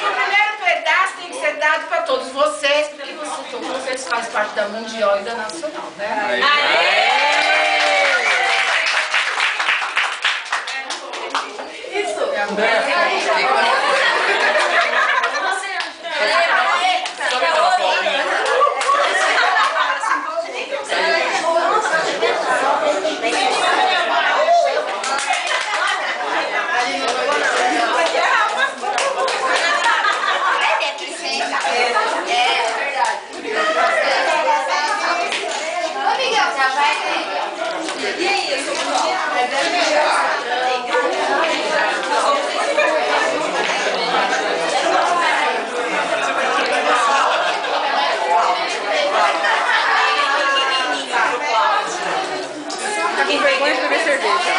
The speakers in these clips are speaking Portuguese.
o primeiro pedaço tem que ser dado para todos vocês, porque todos vocês fazem parte da Mundial e da Nacional, né? Isso! Com vergonha de beber cerveja.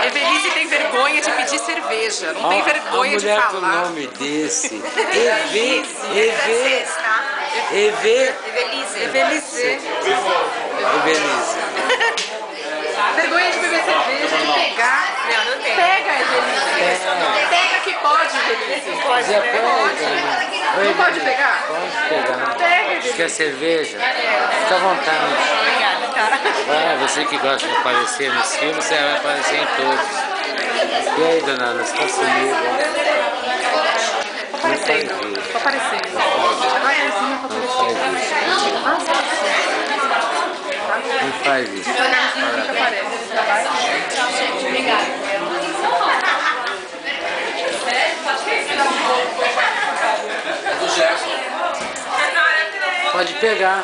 Evelise tem vergonha de pedir cerveja, não tem vergonha de falar. Com o nome desse. Evelise. Vergonha de beber cerveja, de pegar. Não tem. Pega, Evelise. Pega que pode, Evelise. Pode. Não pode pegar? Pode pegar. Pega, Evelise. Quer cerveja? Fica à vontade. Obrigada, cara. Você que gosta de aparecer nos filmes, você vai aparecer em todos. E aí, dona Ana, você está sumindo? Tô aparecendo. Tô aparecendo. Agora é assim, tô aparecendo. Não faz isso. Devagarzinho a gente aparece. Obrigada. Pode pegar.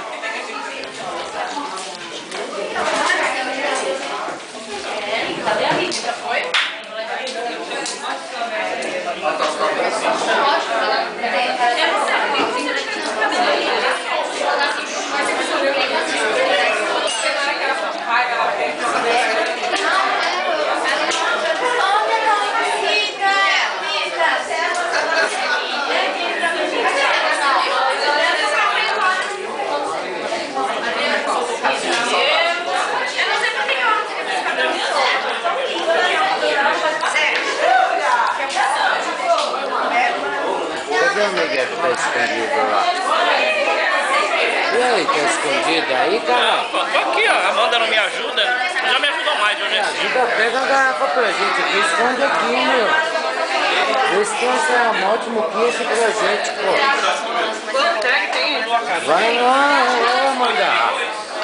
Cadê o Miguel que tá escondido lá? E aí, tá escondido aí, cara? Tô aqui, ó. A Amanda não me ajuda. Já me ajudou mais, hoje. Ajuda, pega a garrafa pra gente aqui, esconde aqui, meu. Vê se tem essa ótima queixa pra gente, pô. Quanto é que tem? Vai lá, Amanda.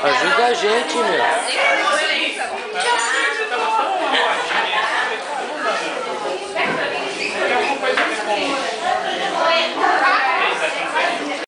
Ajuda a gente, meu.